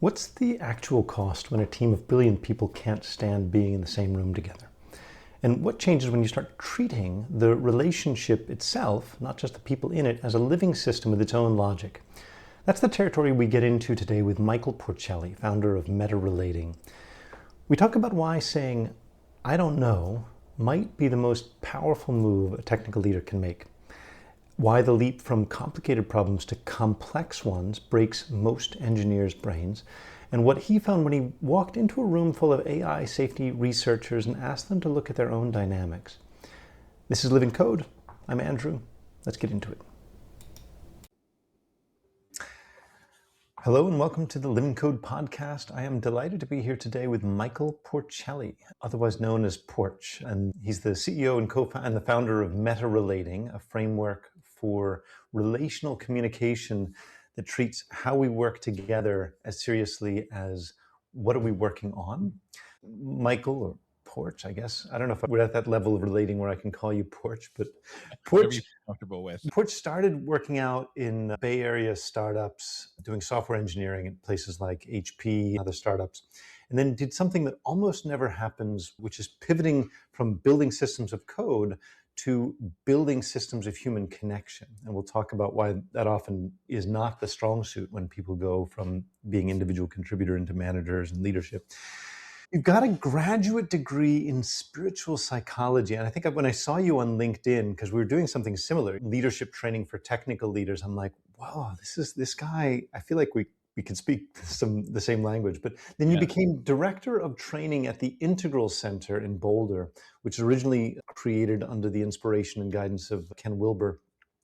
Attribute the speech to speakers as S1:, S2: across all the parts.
S1: What's the actual cost when a team of brilliant people can't stand being in the same room together? And what changes when you start treating the relationship itself, not just the people in it, as a living system with its own logic? That's the territory we get into today with Michael Porcelli, founder of Meta Relating. We talk about why saying, "I don't know," might be the most powerful move a technical leader can make. Why the leap from complicated problems to complex ones breaks most engineers' brains, and what he found when he walked into a room full of AI safety researchers and asked them to look at their own dynamics. This is Living Code. I'm Andrew. Let's get into it. Hello and welcome to the Living Code podcast. I am delighted to be here today with Michael Porcelli, otherwise known as Porch, and he's the CEO and the founder of Meta Relating, a framework for relational communication that treats how we work together as seriously as what are we working on. Michael, or Porch, I guess. I don't know if we're at that level of relating where I can call you Porch, but
S2: Whatever you're comfortable with.
S1: Porch started working out in Bay Area startups, doing software engineering at places like HP and other startups, and then did something that almost never happens, which is pivoting from building systems of code to building systems of human connection. And we'll talk about why that often is not the strong suit when people go from being individual contributor into managers and leadership. You've got a graduate degree in spiritual psychology. And I think when I saw you on LinkedIn, because we were doing something similar, leadership training for technical leaders, I'm like, wow, this guy, I feel like we could speak the same language. But then you became director of training at the Integral Center in Boulder, which was originally created under the inspiration and guidance of Ken Wilber,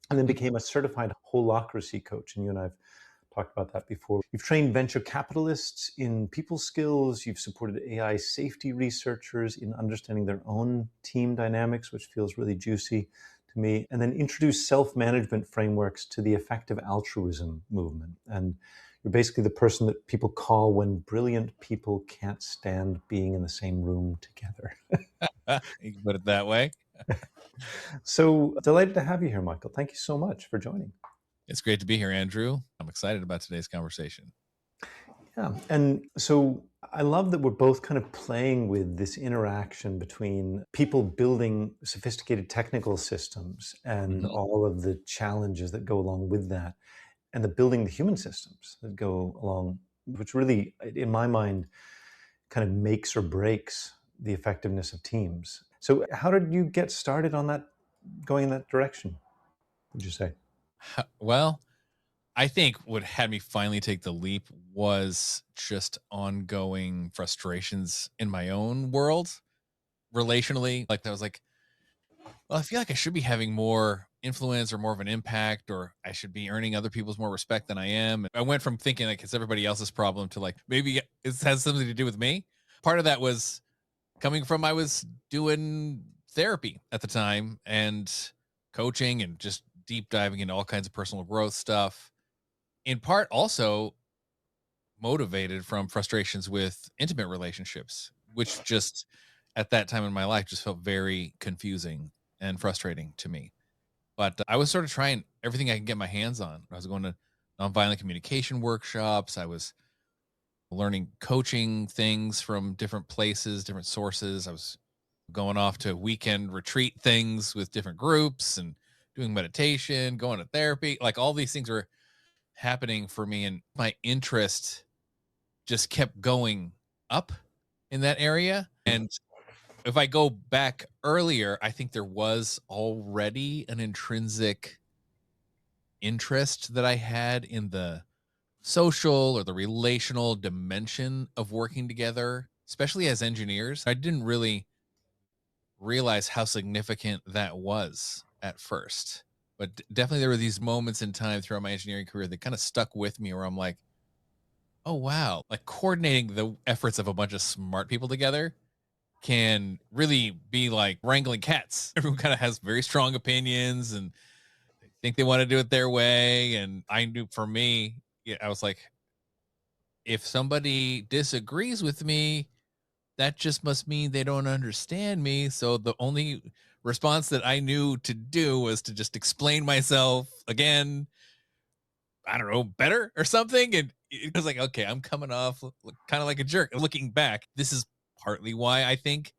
S1: and then became a certified holacracy coach. And you and I've talked about that before. You've trained venture capitalists in people skills. You've supported AI safety researchers in understanding their own team dynamics, which feels really juicy to me. And then introduced self-management frameworks to the effective altruism movement. And you're basically the person that people call when brilliant people can't stand being in the same room together.
S2: You can put it that way.
S1: So delighted to have you here, Michael. Thank you so much for joining.
S2: It's great to be here, Andrew. I'm excited about today's conversation.
S1: Yeah, and so I love that we're both kind of playing with this interaction between people building sophisticated technical systems and all of the challenges that go along with that, and the building the human systems that go along, which really, in my mind, kind of makes or breaks the effectiveness of teams. So how did you get started on that, going in that direction, would you say?
S2: Well, I think what had me finally take the leap was just ongoing frustrations in my own world, relationally. Like I was like, well, I feel like I should be having more influence or more of an impact, or I should be earning other people's more respect than I am. I went from thinking like it's everybody else's problem to like, maybe it has something to do with me. Part of that was coming from, I was doing therapy at the time and coaching and just deep diving into all kinds of personal growth stuff. In part also motivated from frustrations with intimate relationships, which just at that time in my life just felt very confusing and frustrating to me. But I was sort of trying everything I could get my hands on. I was going to nonviolent communication workshops. I was learning coaching things from different places, different sources. I was going off to weekend retreat things with different groups and doing meditation, going to therapy. Like all these things were happening for me, and my interest just kept going up in that area. And if I go back earlier, I think there was already an intrinsic interest that I had in the social or the relational dimension of working together, especially as engineers. I didn't really realize how significant that was at first, but definitely there were these moments in time throughout my engineering career that kind of stuck with me, where I'm like, oh wow, like coordinating the efforts of a bunch of smart people together can really be like wrangling cats. Everyone kind of has very strong opinions and they think they want to do it their way. And I knew, for me, yeah, I was like, if somebody disagrees with me, that just must mean they don't understand me. So the only response that I knew to do was to just explain myself again, I don't know, better or something. And it was like, okay, I'm coming off kind of like a jerk. Looking back, this is partly why I think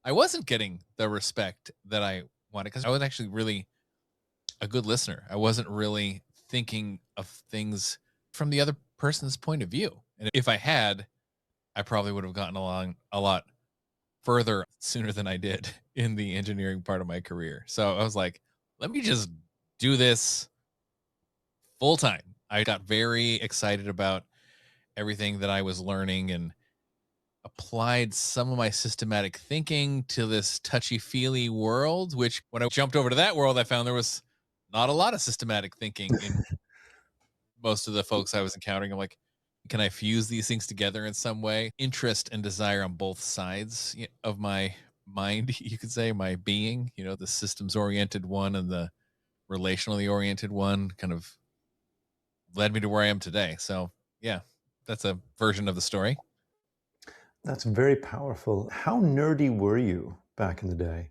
S2: I wasn't getting the respect that I wanted, because I was actually really a good listener. I wasn't really thinking of things from the other person's point of view. And if I had, I probably would have gotten along a lot further sooner than I did in the engineering part of my career. So I was like, let me just do this full time. I got very excited about everything that I was learning and applied some of my systematic thinking to this touchy feely world, which when I jumped over to that world, I found there was not a lot of systematic thinking in most of the folks I was encountering. I'm like, can I fuse these things together in some way? Interest and desire on both sides of my mind, you could say, my being, the systems oriented one and the relationally oriented one kind of led me to where I am today. So, yeah, that's a version of the story.
S1: That's very powerful. How nerdy were you back in the day?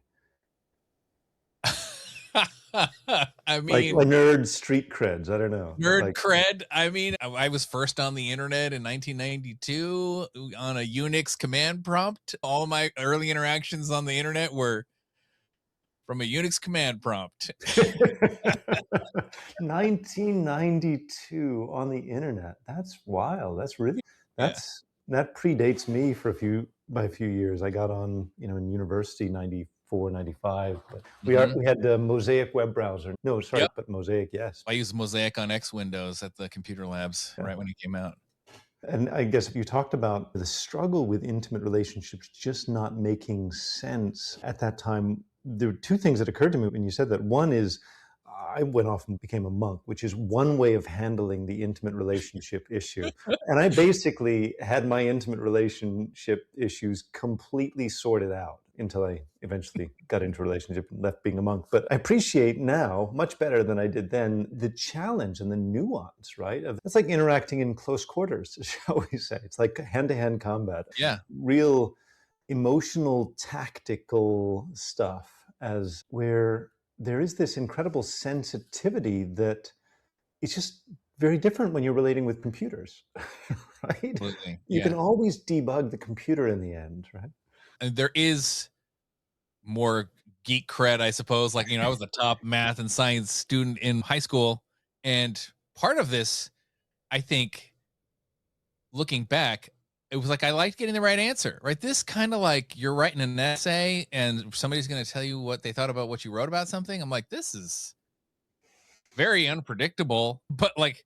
S2: I
S1: Like
S2: mean,
S1: nerd street creds. I don't know.
S2: nerd
S1: Like
S2: cred. I mean, I was first on the internet in 1992 on a Unix command prompt. All my early interactions on the internet were from a Unix command prompt.
S1: 1992 on the internet. That's wild.
S2: Yeah.
S1: That predates me by a few years. I got on, in university 94, 95. But
S2: Hmm.
S1: we had the Mosaic web browser. No, sorry,
S2: Yep.
S1: but Mosaic, yes.
S2: I used Mosaic on X Windows at the computer labs
S1: Yeah.
S2: right when it came out.
S1: And I guess you talked about the struggle with intimate relationships just not making sense at that time. There were two things that occurred to me when you said that. One is I went off and became a monk, which is one way of handling the intimate relationship issue. And I basically had my intimate relationship issues completely sorted out until I eventually got into a relationship and left being a monk. But I appreciate now, much better than I did then, the challenge and the nuance, right? It's like interacting in close quarters, shall we say. It's like hand to hand combat,
S2: Yeah.
S1: real emotional, tactical stuff, as where there is this incredible sensitivity that it's just very different when you're relating with computers, right?
S2: Absolutely.
S1: You can
S2: Yeah.
S1: always debug the computer in the end, right?
S2: And there is more geek cred, I suppose. Like, I was the top math and science student in high school. And part of this, I think, looking back, it was like I liked getting the right answer, right? This kind of like you're writing an essay and somebody's going to tell you what they thought about what you wrote about something. I'm like, this is very unpredictable, but like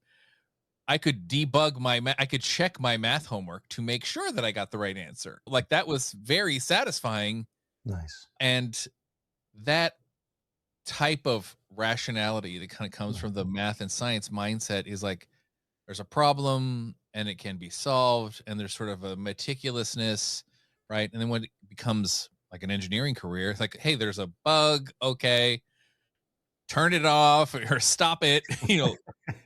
S2: I could I could check my math homework to make sure that I got the right answer. Like that was very satisfying.
S1: Nice.
S2: And that type of rationality that kind of comes
S1: Yeah.
S2: from the math and science mindset is like there's a problem and it can be solved, and there's sort of a meticulousness, right? And then when it becomes like an engineering career, it's like, hey, there's a bug, okay, turn it off or stop it,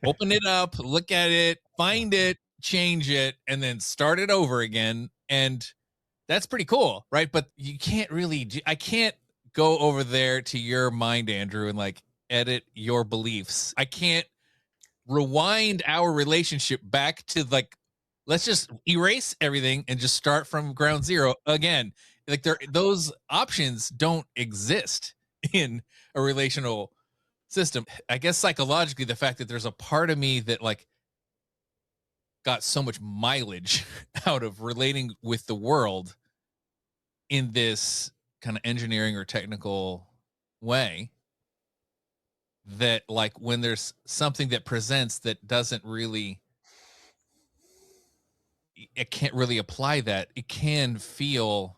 S2: open it up, look at it, find it, change it, and then start it over again. And that's pretty cool, right? But you can't really I can't go over there to your mind, Andrew, and like edit your beliefs. I can't rewind our relationship back to like, let's just erase everything and just start from ground zero again. Like those options don't exist in a relational system. I guess psychologically, the fact that there's a part of me that like got so much mileage out of relating with the world in this kind of engineering or technical way, that like when there's something that presents that doesn't really, it can't really apply that, it can feel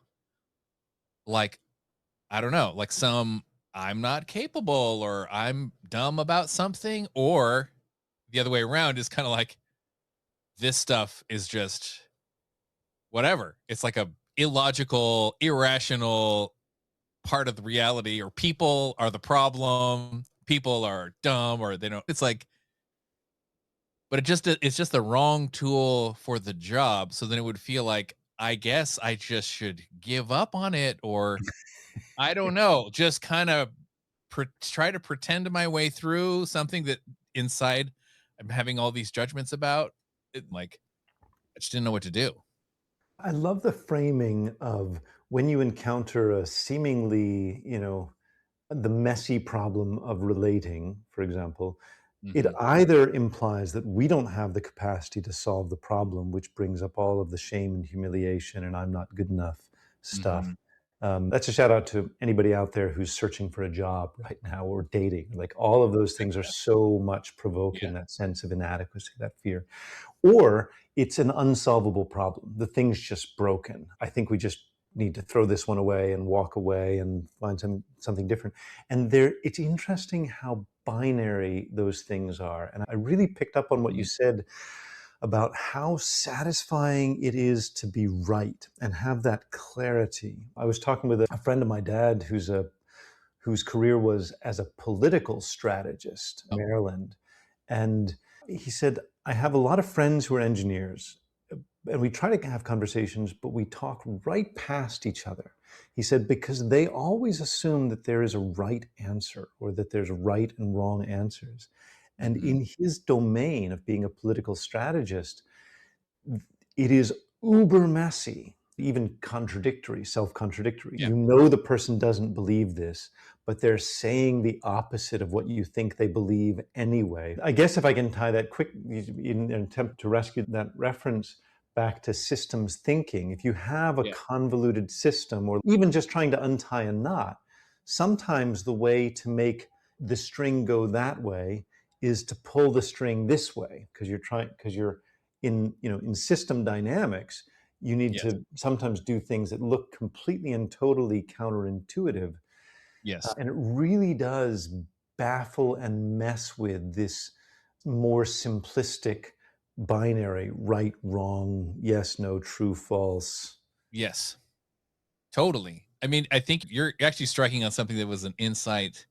S2: like, I don't know, like I'm not capable or I'm dumb about something, or the other way around is kind of like this stuff is just whatever. It's like a illogical, irrational part of the reality, or people are the problem, people are dumb, or they don't. It's like, but it's just the wrong tool for the job. So then it would feel like I guess I just should give up on it, or I don't know, just kind of try to pretend my way through something that inside I'm having all these judgments about. Like, I just didn't know what to do.
S1: I love the framing of when you encounter a seemingly, the messy problem of relating, for example, it
S2: Hmm.
S1: either implies that we don't have the capacity to solve the problem, which brings up all of the shame and humiliation and I'm not good enough stuff.
S2: Hmm.
S1: That's a shout out to anybody out there who's searching for a job right now or dating. Like all of those things are so much
S2: Yeah.
S1: provoking that sense of inadequacy, that fear. Or it's an unsolvable problem. The thing's just broken. I think we just need to throw this one away and walk away and find something different. And it's interesting how binary those things are. And I really picked up on what you
S2: Mhm.
S1: said about how satisfying it is to be right and have that clarity. I was talking with a friend of my dad whose career was as a political strategist in
S2: Oh,
S1: Maryland. And he said, I have a lot of friends who are engineers, and we try to have conversations, but we talk right past each other. He said, because they always assume that there is a right answer or that there's right and wrong answers. And
S2: mhm.
S1: in his domain of being a political strategist, it is uber messy, even contradictory, self contradictory.
S2: Yeah.
S1: You know, the person doesn't believe this, but they're saying the opposite of what you think they believe anyway. I guess if I can tie that quick in an attempt to rescue that reference back to systems thinking, if you have a
S2: Yeah.
S1: convoluted system or even just trying to untie a knot, sometimes the way to make the string go that way is to pull the string this way because you're in system dynamics, you need
S2: Yes.
S1: to sometimes do things that look completely and totally counterintuitive.
S2: Yes.
S1: And it really does baffle and mess with this more simplistic binary right, wrong, yes, no, true, false.
S2: Yes. Totally. I mean, I think you're actually striking on something that was an insight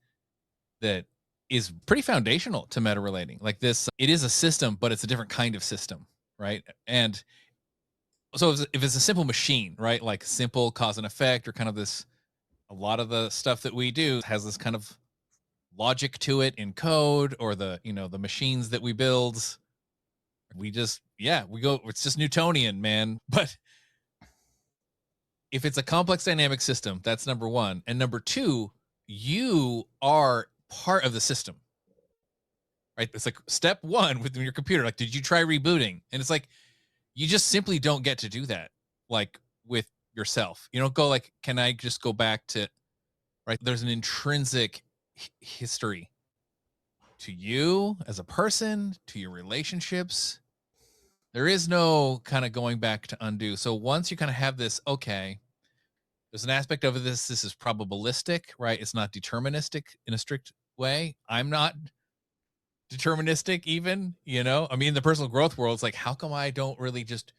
S2: that is pretty foundational to meta relating. Like this, it is a system, but it's a different kind of system, right? And so if it's a simple machine, right? Like simple cause and effect, or kind of this, a lot of the stuff that we do has this kind of logic to it in code, or the machines that we build. We just, yeah, we go, it's just Newtonian, man. But if it's a complex dynamic system, that's number one. And number two, you are part of the system, right? It's like step one with your computer. Like, did you try rebooting? And it's like, you just simply don't get to do that. Like with yourself, you don't go like, can I just go back to, right? There's an intrinsic history to you as a person, to your relationships. There is no kind of going back to undo. So once you kind of have this, okay, there's an aspect of this is probabilistic, right? It's not deterministic in a strict way. I'm not deterministic even, I mean, in the personal growth world, it's like, how come I don't really just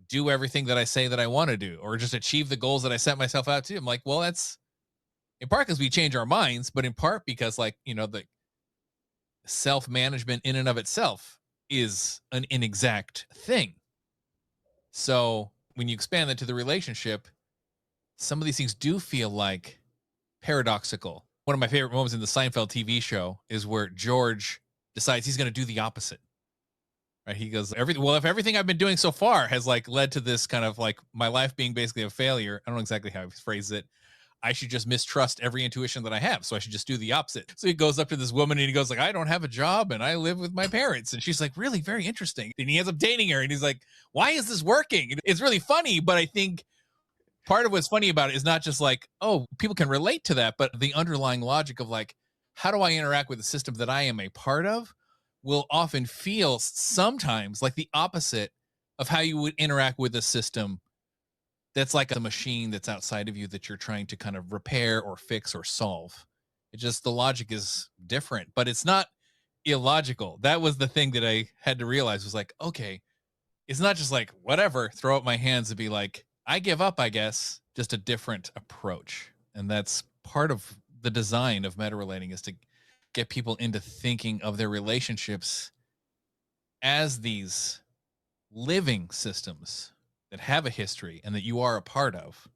S2: do everything that I say that I want to do, or just achieve the goals that I set myself out to? I'm like, well, that's in part because we change our minds, but in part because, like, the self-management in and of itself is an inexact thing. So when you expand that to the relationship, some of these things do feel like paradoxical. One of my favorite moments in the Seinfeld TV show is where George decides he's going to do the opposite. Right? He goes, well, if everything I've been doing so far has like led to this kind of like my life being basically a failure, I don't know exactly how he phrased it. I should just mistrust every intuition that I have. So I should just do the opposite. So he goes up to this woman and he goes like, I don't have a job and I live with my parents. And she's like, really, very interesting. And he ends up dating her and he's like, why is this working? It's really funny, but I think part of what's funny about it is not just like, oh, people can relate to that, but the underlying logic of like, how do I interact with the system that I am a part of will often feel sometimes like the opposite of how you would interact with a system that's like a machine that's outside of you that you're trying to kind of repair or fix or solve. It just, the logic is different, but it's not illogical. That was the thing that I had to realize was like, okay, it's not just like whatever, throw up my hands and be like, I give up, I guess. Just a different approach. And that's part of the design of meta relating, is to get people into thinking of their relationships as these living systems that have a history and that you are a part of.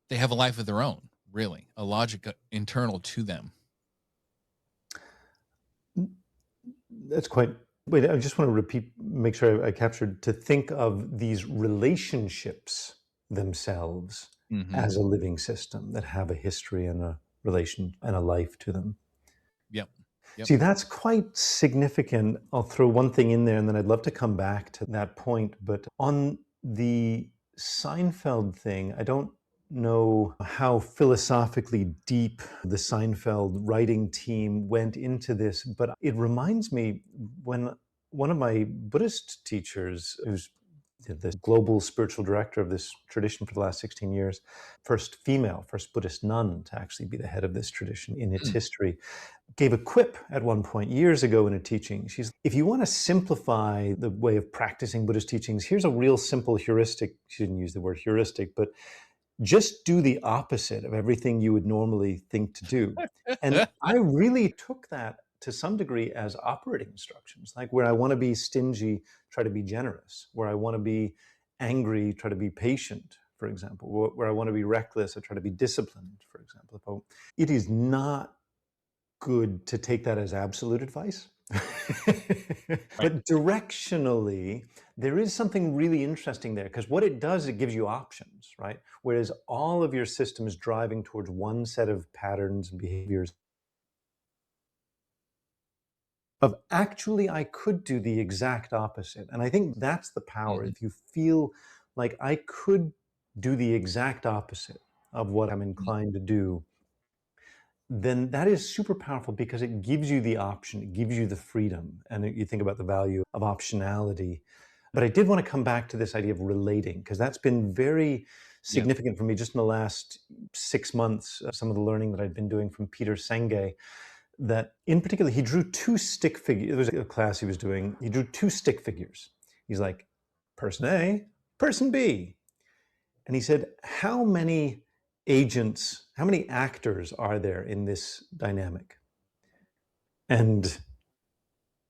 S2: They have a life of their own, really, a logic internal to them.
S1: That's quite Wait, I just want to repeat, make sure I captured, to think of these relationships themselves
S2: Hmm.
S1: as a living system that have a history and a relation and a life to them.
S2: Yep. Yep.
S1: See, that's quite significant. I'll throw one thing in there and then I'd love to come back to that point. But on the Seinfeld thing, I don't know how philosophically deep the Seinfeld writing team went into this, but it reminds me when one of my Buddhist teachers, who's the global spiritual director of this tradition for the last 16 years, first female, first Buddhist nun to actually be the head of this tradition in its
S2: Mm.
S1: history, gave a quip at one point years ago in a teaching. She's, if you want to simplify the way of practicing Buddhist teachings, here's a real simple heuristic. She didn't use the word heuristic, but just do the opposite of everything you would normally think to do. And I really took that to some degree as operating instructions, like where I want to be stingy, try to be generous, where I want to be angry, try to be patient, for example, where I want to be reckless, I try to be disciplined, for example. It is not good to take that as absolute advice.
S2: Right.
S1: But directionally, there is something really interesting there because what it does, it gives you options, right? Whereas all of your system is driving towards one set of patterns and behaviors of actually, I could do the exact opposite. And I think that's the power.
S2: Hmm.
S1: If you feel like I could do the exact opposite of what I'm inclined to do, then that is super powerful because it gives you the option, it gives you the freedom. And you think about the value of optionality. But I did want to come back to this idea of relating because that's been very
S2: Yeah.
S1: significant for me just in the last 6 months. Some of the learning that I've been doing from Peter Senge, that in particular, he drew two stick figures. There was a class he was doing, he drew two stick figures. He's like, person A, person B. And he said, how many agents, how many actors are there in this dynamic? And,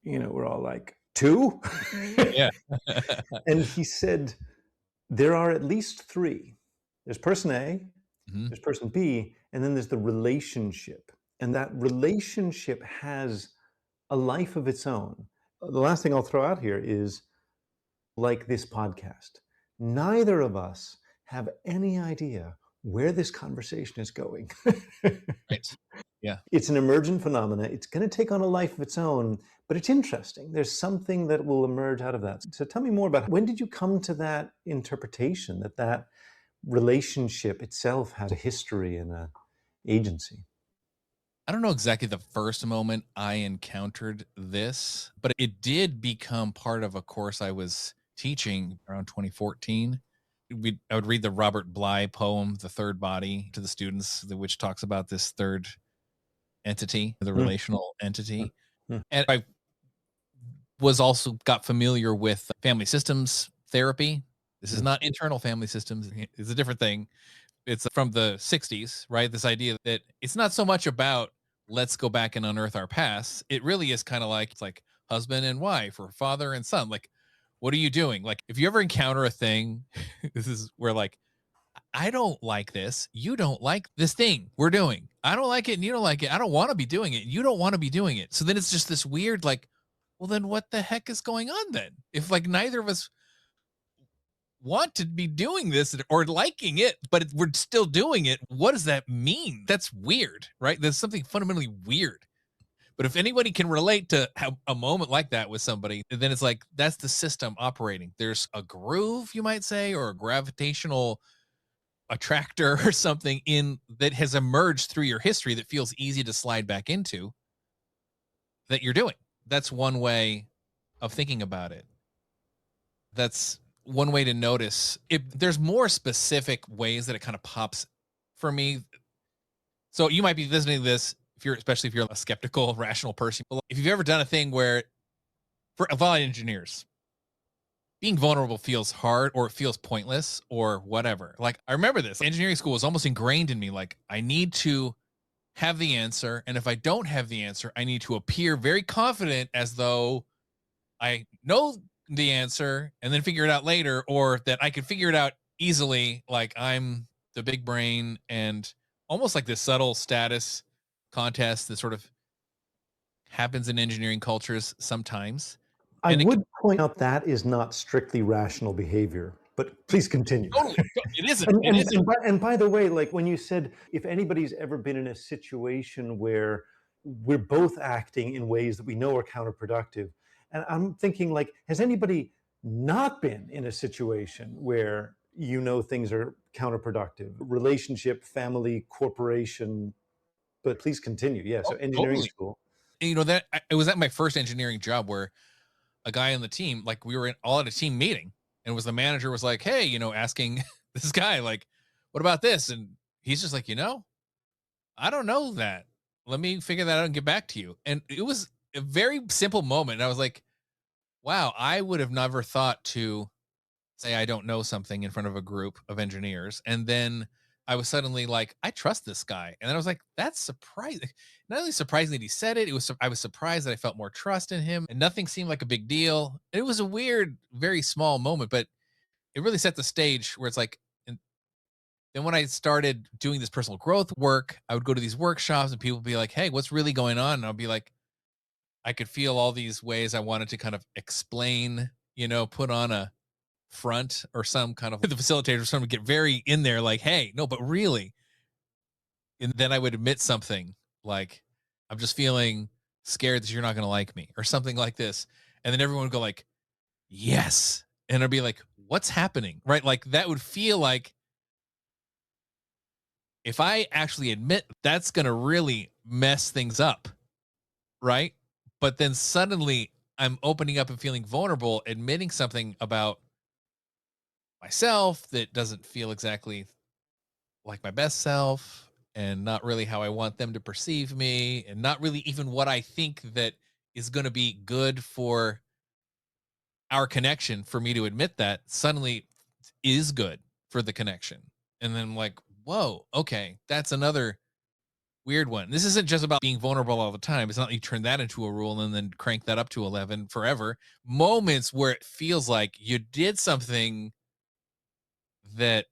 S1: we're all like, two?
S2: Yeah.
S1: And he said, there are at least three. There's person A,
S2: Hmm.
S1: there's person B, and then there's the relationship. And that relationship has a life of its own. The last thing I'll throw out here is like this podcast. Neither of us have any idea where this conversation is going.
S2: Right. Yeah.
S1: It's an emergent phenomena. It's going to take on a life of its own, but it's interesting. There's something that will emerge out of that. So tell me more about when did you come to that interpretation that that relationship itself has a history and a agency?
S2: I don't know exactly the first moment I encountered this, but it did become part of a course I was teaching around 2014. I would read the Robert Bly poem, The Third Body, to the students, which talks about this third entity, the
S1: Mm,
S2: relational
S1: mm,
S2: entity.
S1: mm,
S2: And I was also got familiar with family systems therapy. This is
S1: mm,
S2: not internal family systems, it's a different thing. It's from the 60s, right? This idea that it's not so much about let's go back and unearth our past. It really is kind of like it's like husband and wife or father and son. Like, what are you doing? Like, if you ever encounter a thing, this is where like I don't like this. You don't like this thing we're doing. I don't like it and you don't like it. I don't want to be doing it. You don't want to be doing it. So then it's just this weird, like, well, then what the heck is going on then? If like neither of us want to be doing this or liking it, but we're still doing it, what does that mean? That's weird, right? There's something fundamentally weird. But if anybody can relate to have a moment like that with somebody, then it's like that's the system operating. There's a groove, you might say, or a gravitational attractor or something in that has emerged through your history that feels easy to slide back into that you're doing. That's one way of thinking about it. That's one way to notice if there's more specific ways that it kind of pops for me. So you might be visiting this if you're, especially if you're a skeptical, rational person. If you've ever done a thing where, for a lot of engineers, being vulnerable feels hard or it feels pointless or whatever. Like I remember this engineering school was almost ingrained in me. Like I need to have the answer. And if I don't have the answer, I need to appear very confident as though I know the answer and then figure it out later, or that I could figure it out easily. Like I'm the big brain and almost like this subtle status contest that sort of happens in engineering cultures sometimes.
S1: I
S2: And it
S1: would point out that is not strictly rational behavior, but please continue.
S2: totally, it isn't.
S1: And
S2: It isn't.
S1: by the way, like when you said, if anybody's ever been in a situation where we're both acting in ways that we know are counterproductive, and I'm thinking like, has anybody not been in a situation where you know things are counterproductive? Relationship, family, corporation. But please continue. Yeah.
S2: Oh,
S1: So engineering
S2: totally.
S1: school.
S2: And, that it was at my first engineering job where a guy on the team, like we were all at a team meeting, and was the manager was like, "Hey, asking this guy like, what about this?" And he's just like, I don't know that. Let me figure that out and get back to you. And it was a very simple moment. And I was like, wow, I would have never thought to say I don't know something in front of a group of engineers. And then I was suddenly like, I trust this guy. And then I was like, that's surprising. Not only surprising that he said it, I was surprised that I felt more trust in him and nothing seemed like a big deal. It was a weird, very small moment, but it really set the stage where it's like, and then when I started doing this personal growth work, I would go to these workshops and people would be like, hey, what's really going on? And I'll be like, I could feel all these ways I wanted to kind of explain, put on a front or some kind of the facilitator, someone would get very in there, like, hey, no, but really. And then I would admit something like, I'm just feeling scared that you're not going to like me or something like this. And then everyone would go like, yes. And I'd be like, what's happening? Right. Like that would feel like if I actually admit that's going to really mess things up. Right. But then suddenly I'm opening up and feeling vulnerable, admitting something about myself that doesn't feel exactly like my best self and not really how I want them to perceive me and not really even what I think that is going to be good for our connection. For me to admit that suddenly is good for the connection. And then I'm like, whoa, okay, that's another weird one. This isn't just about being vulnerable all the time. It's not like you turn that into a rule and then crank that up to 11 forever. Moments where it feels like you did something that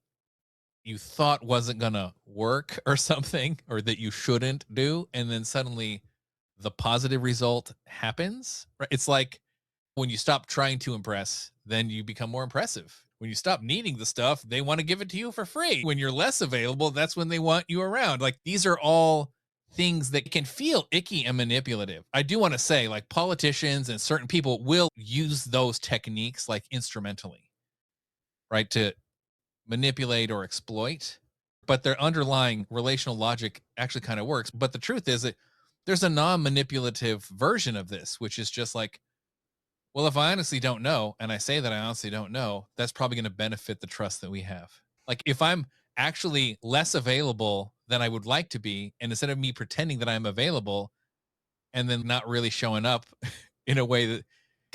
S2: you thought wasn't gonna work or something, or that you shouldn't do, and then suddenly the positive result happens. Right? It's like when you stop trying to impress, then you become more impressive. When you stop needing the stuff, they want to give it to you for free. When you're less available, that's when they want you around. Like these are all things that can feel icky and manipulative. I do want to say, like politicians and certain people will use those techniques like instrumentally, right? To manipulate or exploit, but their underlying relational logic actually kind of works. But the truth is that there's a non-manipulative version of this, which is just like, well, if I honestly don't know, and I say that I honestly don't know, that's probably going to benefit the trust that we have. Like if I'm actually less available than I would like to be, and instead of me pretending that I'm available and then not really showing up in a way that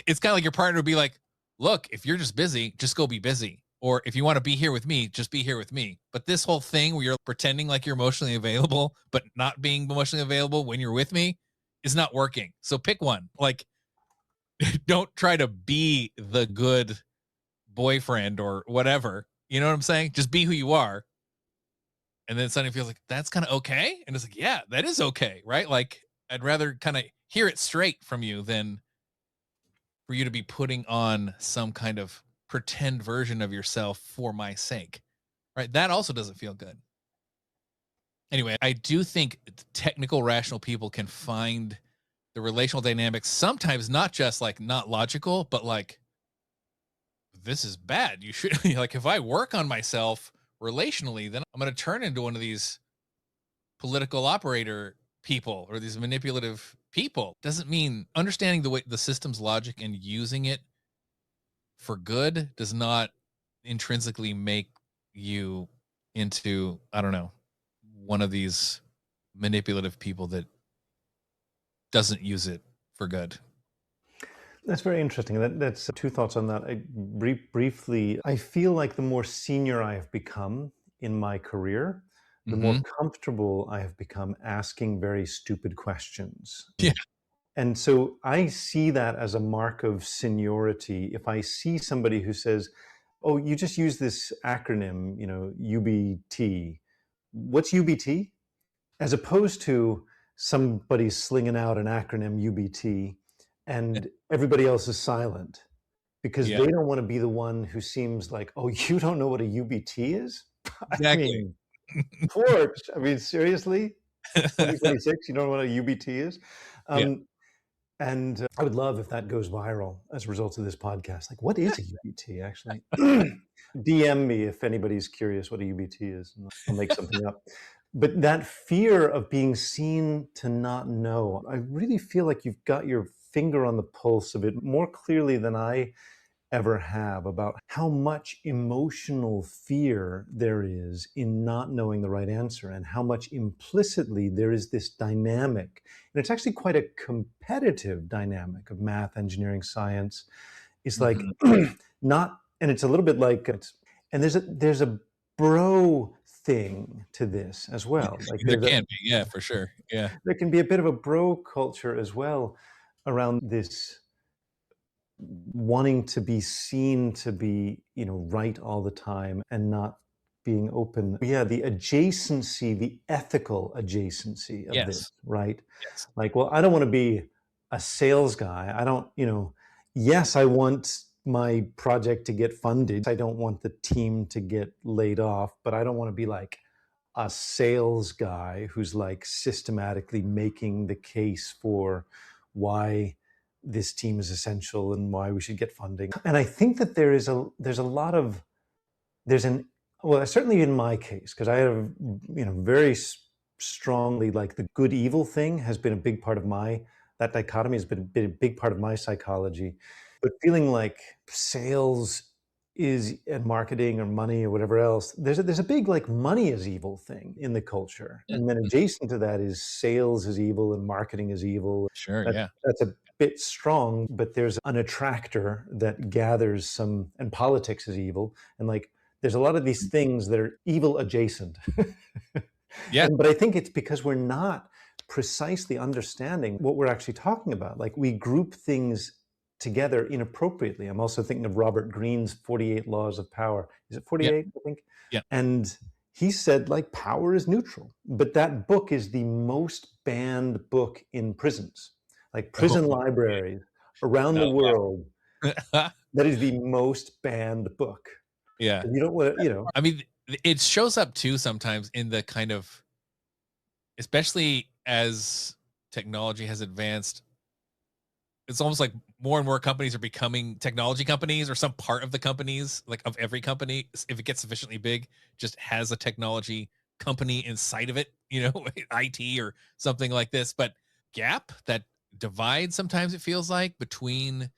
S2: it's kind of like your partner would be like, look, if you're just busy, just go be busy. Or if you want to be here with me, just be here with me. But this whole thing where you're pretending like you're emotionally available, but not being emotionally available when you're with me is not working. So pick one. Like, don't try to be the good boyfriend or whatever. You know what I'm saying? Just be who you are. And then suddenly feels like that's kind of okay. And it's like, yeah, that is okay. Right. Like, I'd rather kind of hear it straight from you than for you to be putting on some kind of pretend version of yourself for my sake. Right. That also doesn't feel good. Anyway, I do think technical, rational people can find the relational dynamics sometimes not just like not logical, but like, this is bad. You should, like, if I work on myself relationally, then I'm going to turn into one of these political operator people or these manipulative people. Doesn't mean understanding the way the system's logic and using it for good does not intrinsically make you into, I don't know, one of these manipulative people that doesn't use it for good.
S1: That's very interesting. That's two thoughts on that. Briefly, I feel like the more senior I have become in my career, the more
S2: Mm-hmm.
S1: comfortable I have become asking very stupid questions.
S2: Yeah.
S1: And so I see that as a mark of seniority. If I see somebody who says, "Oh, you just use this acronym, UBT. What's UBT?" As opposed to somebody slinging out an acronym UBT and everybody else is silent because
S2: Yeah,
S1: they don't want to be the one who seems like, oh, you don't know what a UBT is? I
S2: exactly.
S1: mean, Porch. I mean, seriously? 2026, you don't know what a UBT is?
S2: Yeah.
S1: And I would love if that goes viral as a result of this podcast. Like, what is a UBT actually? DM me if anybody's curious what a UBT is, and I'll make something up. But that fear of being seen to not know, I really feel like you've got your finger on the pulse of it more clearly than I ever have about how much emotional fear there is in not knowing the right answer and how much implicitly there is this dynamic. And it's actually quite a competitive dynamic of math, engineering, science. It's like
S2: Mhm.
S1: not, and it's a little bit like, and there's a bro thing to this as well. Like
S2: There can be, yeah, for sure. Yeah.
S1: there can be a bit of a bro culture as well around this wanting to be seen to be, right all the time and not being open. Yeah, the adjacency, the ethical adjacency of this,
S2: Yes.
S1: right?
S2: Yes.
S1: Like, well, I don't want to be a sales guy. I don't, yes, I want my project to get funded. I don't want the team to get laid off, but I don't want to be like a sales guy who's like systematically making the case for why this team is essential and why we should get funding. And I think that there's a lot of there's an well, certainly in my case, because I have very strongly, like, the good evil thing has been a big part of my that dichotomy has been a big part of my psychology. But feeling like sales is and marketing or money or whatever else, there's a big, like, money is evil thing in the culture, and then
S2: Mhm.
S1: adjacent to that is sales is evil and marketing is evil.
S2: Sure,
S1: That
S2: yeah.
S1: that's a bit strong, but there's an attractor that gathers some, and politics is evil, and, like, there's a lot of these
S2: Mm.
S1: things that are evil adjacent.
S2: Yeah,
S1: But I think it's because we're not precisely understanding what we're actually talking about. Like, we group things together inappropriately. I'm also thinking of Robert Greene's 48 Laws of Power. Is it
S2: yeah,
S1: 48, I think?
S2: yeah.
S1: And he said, like, power is neutral. But that book is the most banned book in prisons, like
S2: Oh,
S1: prison libraries around the
S2: oh,
S1: world.
S2: wow.
S1: That is the most banned book.
S2: Yeah.
S1: And you don't want to,
S2: I mean, it shows up too sometimes in the kind of, especially as technology has advanced, it's almost like more and more companies are becoming technology companies, or some part of the companies, like of every company, if it gets sufficiently big, just has a technology company inside of it, IT or something like this. But gap that divide sometimes it feels like between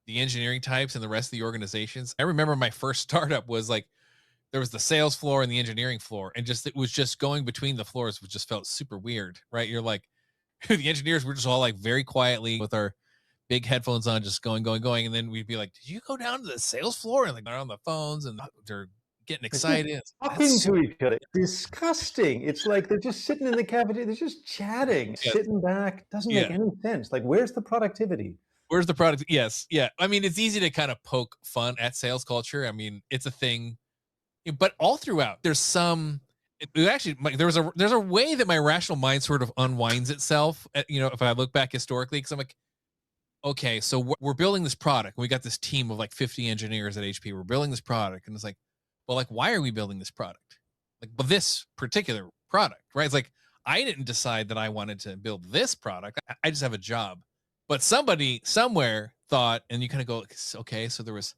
S2: the engineering types and the rest of the organizations. I remember my first startup was like there was the sales floor and the engineering floor, and just it was just going between the floors, which just felt super weird, right? You're like the engineers were just all like very quietly with our big headphones on, just going, and then we'd be like, "Did you go down to the sales floor?" And like they're on the phones and they're getting
S1: they're just
S2: excited.
S1: talking
S2: That's
S1: to each other. Disgusting. It's like they're just sitting in the cafeteria, they're just chatting,
S2: yes,
S1: sitting back. Doesn't make
S2: yeah.
S1: any sense. Like, where's the productivity?
S2: Where's the product? Yes, yeah. I mean, it's easy to kind of poke fun at sales culture. I mean, it's a thing, but all throughout, there's some. It actually, there's a way that my rational mind sort of unwinds itself. If I look back historically, because I'm like, okay, so we're building this product. We got this team of like 50 engineers at HP. We're building this product, and it's like, well, like, why are we building this product? Like, but this particular product, right? It's like I didn't decide that I wanted to build this product. I just have a job. But somebody somewhere thought, and you kind of go, okay, so there was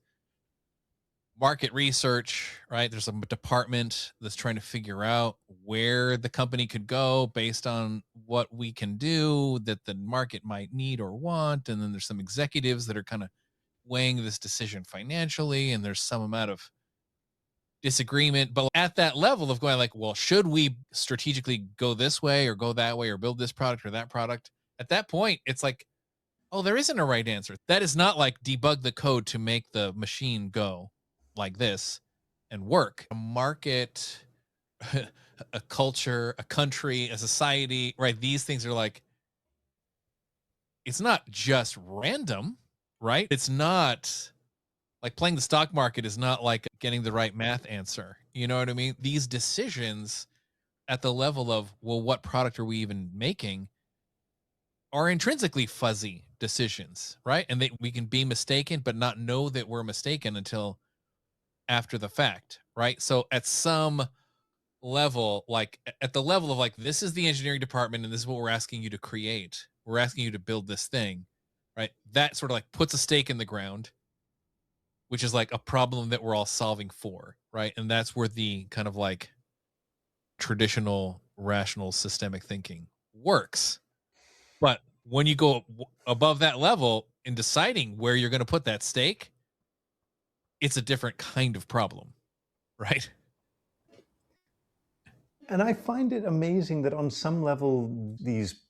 S2: market research, right? There's a department that's trying to figure out where the company could go based on what we can do that the market might need or want. And then there's some executives that are kind of weighing this decision financially, and there's some amount of disagreement. But at that level of going like, well, should we strategically go this way or go that way or build this product or that product? At that point, it's like, oh, there isn't a right answer. That is not like debug the code to make the machine go like this and work. A market, a culture, a country, a society, right? These things are like, it's not just random, right? It's not like playing the stock market is not like getting the right math answer. You know what I mean? These decisions at the level of, well, what product are we even making? are intrinsically fuzzy decisions, right? And we can be mistaken, but not know that we're mistaken until after the fact, right? So at some level, like at the level of like, this is the engineering department and this is what we're asking you to create. We're asking you to build this thing, right? That sort of like puts a stake in the ground, which is like a problem that we're all solving for, right? And that's where the kind of like traditional rational systemic thinking works. But when you go above that level in deciding where you're going to put that stake, it's a different kind of problem, right?
S1: And I find it amazing that on some level, these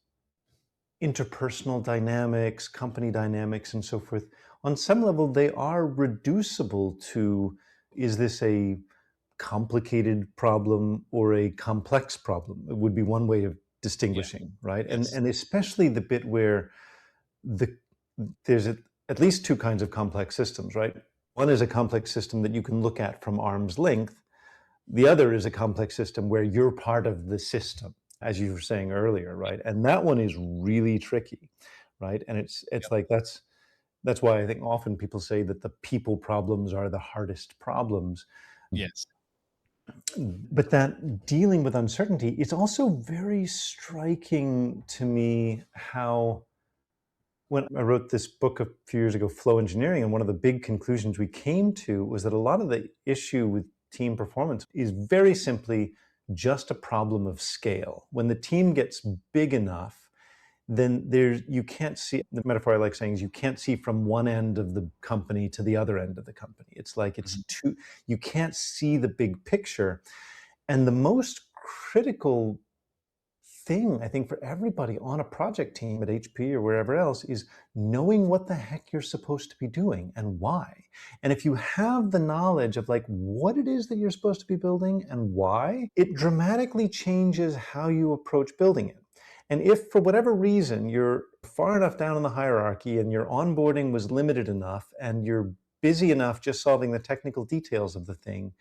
S1: interpersonal dynamics, company dynamics, and so forth, on some level, they are reducible to, is this a complicated problem or a complex problem? It would be one way of
S2: Yeah.
S1: distinguishing, right?
S2: Yes.
S1: And especially the bit where the there's at least two kinds of complex systems, right? One is a complex system that you can look at from arm's length. The other is a complex system where you're part of the system, as you were saying earlier, right? And that one is really tricky, right? And it's
S2: Yep.
S1: like that's why I think often people say that the people problems are the hardest problems.
S2: Yes.
S1: But that dealing with uncertainty, it's also very striking to me how when I wrote this book a few years ago, Flow Engineering, and one of the big conclusions we came to was that a lot of the issue with team performance is very simply just a problem of scale. When the team gets big enough, then there's you can't see, the metaphor I like saying is you can't see from one end of the company to the other end of the company. It's like
S2: Mhm.
S1: it's too, you can't see the big picture. And the most critical thing I think for everybody on a project team at HP or wherever else is knowing what the heck you're supposed to be doing and why. And if you have the knowledge of like what it is that you're supposed to be building and why, it dramatically changes how you approach building it. And if for whatever reason you're far enough down in the hierarchy and your onboarding was limited enough and you're busy enough just solving the technical details of the thing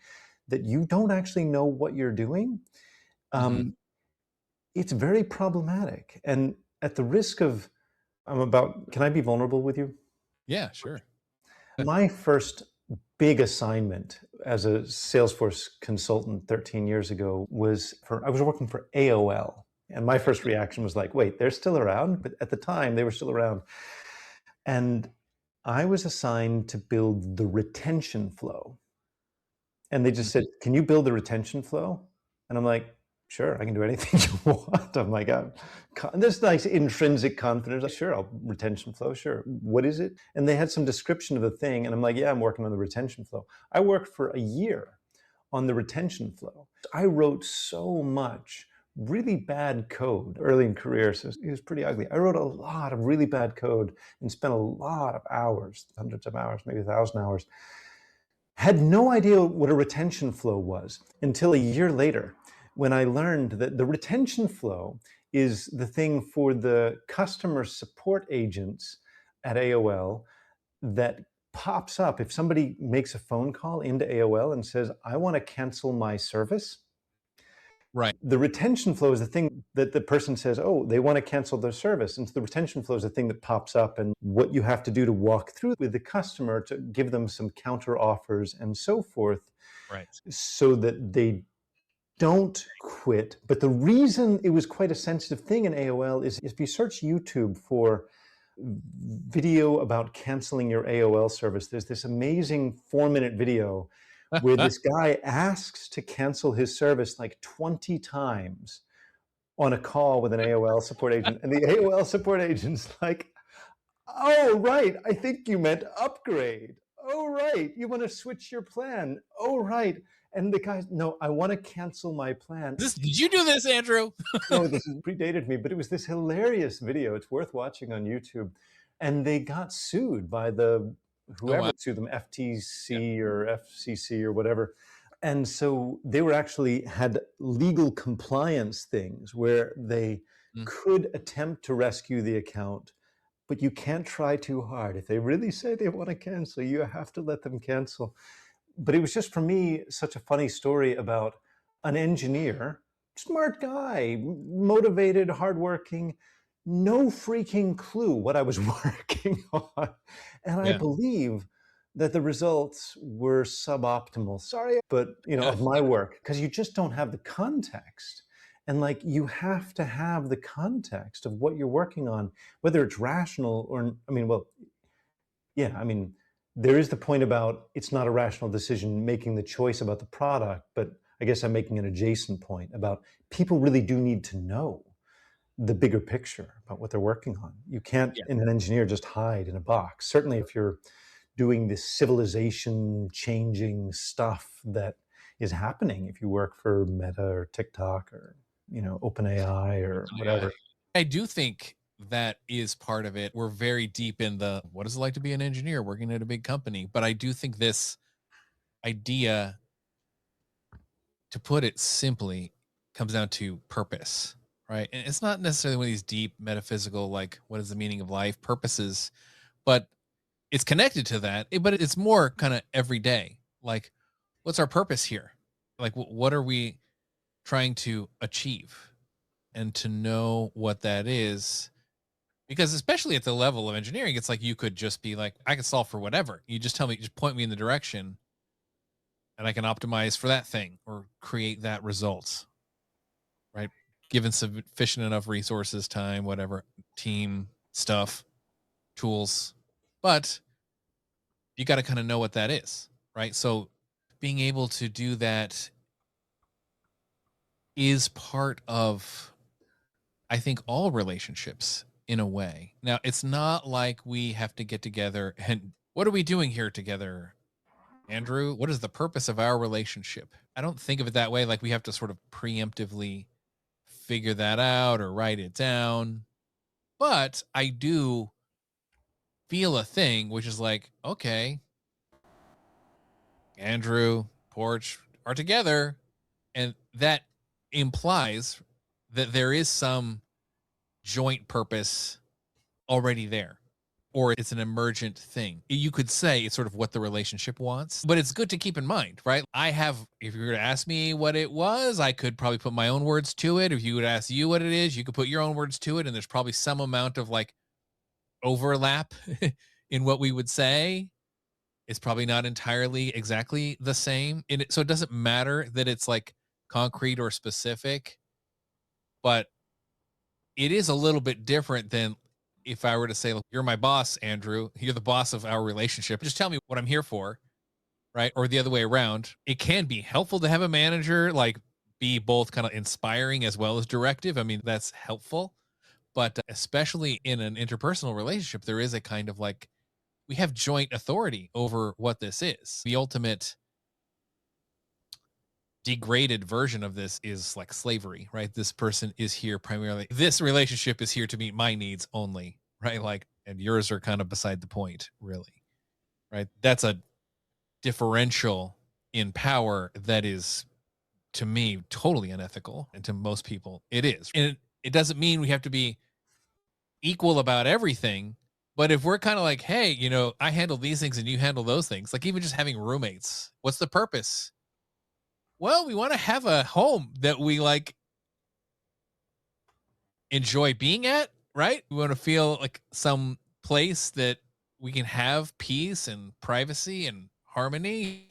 S1: that you don't actually know what you're doing,
S2: Mhm.
S1: um, it's very problematic. And at the risk of, I'm about, can I be vulnerable with you?
S2: Yeah, sure.
S1: My first big assignment as a Salesforce consultant 13 years ago was for, I was working for AOL. And my first reaction was like, wait, they're still around? But at the time, they were still around. And I was assigned to build the retention flow. And they just
S2: Mhm.
S1: said, can you build the retention flow? And I'm like, sure, I can do anything you want. I'm like, this nice intrinsic confidence. Like, sure, I'll retention flow. Sure. What is it? And they had some description of the thing. And I'm like, yeah, I'm working on the retention flow. I worked for a year on the retention flow. I wrote so much really bad code early in career. So it was pretty ugly. I wrote a lot of really bad code and spent a lot of hours, hundreds of hours, maybe 1,000 hours, had no idea what a retention flow was until a year later when I learned that the retention flow is the thing for the customer support agents at AOL that pops up if somebody makes a phone call into AOL and says, I want to cancel my service.
S2: Right.
S1: The retention flow is the thing that the person says, oh, they want to cancel their service. And so the retention flow is the thing that pops up and what you have to do to walk through with the customer to give them some counter offers and so forth
S2: Right.
S1: so that they don't quit. But the reason it was quite a sensitive thing in AOL is if you search YouTube for video about canceling your AOL service, there's this amazing 4-minute video where this guy asks to cancel his service like 20 times on a call with an AOL support agent. And the AOL support agent's like, oh, right, I think you meant upgrade. Oh, right, you want to switch your plan. Oh, right. And the guy's, no, I want to cancel my plan.
S2: Did you do this, Andrew?
S1: No, this is predated me, but it was this hilarious video. It's worth watching on YouTube. And they got sued by the
S2: Oh
S1: whoever
S2: wow.
S1: sued them,
S2: Yeah.
S1: FTC or FCC or whatever. And so they were actually had legal compliance things where they
S2: Mm.
S1: could attempt to rescue the account, but you can't try too hard. If they really say they want to cancel, you have to let them cancel. But it was just for me such a funny story about an engineer, smart guy, motivated, hardworking, no freaking clue what I was working on. And I
S2: Yeah.
S1: believe that the results were suboptimal. Sorry, but
S2: Yeah.
S1: of my work, because you just don't have the context. And like you have to have the context of what you're working on, whether it's rational or I mean, well, yeah, I mean, there is the point about it's not a rational decision making the choice about the product, but I guess I'm making an adjacent point about people really do need to know the bigger picture about what they're working on. You can't,
S2: Yeah.
S1: in an engineer, just hide in a box. Certainly, if you're doing this civilization changing stuff that is happening, if you work for Meta or TikTok or OpenAI or
S2: Yeah.
S1: whatever.
S2: I do think that is part of it. We're very deep in the what is it like to be an engineer working at a big company. But I do think this idea, to put it simply, comes down to purpose, right? And it's not necessarily one of these deep metaphysical, like, what is the meaning of life purposes, but it's connected to that. But it's more kind of everyday. Like, what's our purpose here? Like, what are we trying to achieve? And to know what that is, because especially at the level of engineering, it's like you could just be like, I can solve for whatever. You just tell me, just point me in the direction and I can optimize for that thing or create that result, right? Given sufficient enough resources, time, whatever, team stuff, tools. But you got to kind of know what that is, right? So being able to do that is part of, I think, all relationships in a way. Now, it's not like we have to get together and what are we doing here together, Andrew? What is the purpose of our relationship? I don't think of it that way. Like we have to sort of preemptively figure that out or write it down. But I do feel a thing, which is like, okay, Andrew, Porch are together. And that implies that there is some joint purpose already there, or it's an emergent thing. You could say it's sort of what the relationship wants, but it's good to keep in mind, right? I have, if you were to ask me what it was, I could probably put my own words to it. If you would ask you what it is, you could put your own words to it. And there's probably some amount of like overlap in what we would say. It's probably not entirely exactly the same. So it doesn't matter that it's like concrete or specific, but it is a little bit different than if I were to say, "Look, you're my boss, Andrew. You're the boss of our relationship. Just tell me what I'm here for," right? Or the other way around. It can be helpful to have a manager like be both kind of inspiring as well as directive. I mean, that's helpful, but especially in an interpersonal relationship, there is a kind of like we have joint authority over what this is. The ultimate degraded version of this is like slavery, right? This person is here primarily, this relationship is here to meet my needs only, right? Like, and yours are kind of beside the point, really, right? That's a differential in power that is, to me, totally unethical. And to most people, it is. And it doesn't mean we have to be equal about everything. But if we're kind of like, hey, I handle these things and you handle those things, like even just having roommates, what's the purpose? Well, we want to have a home that we like enjoy being at, right? We want to feel like some place that we can have peace and privacy and harmony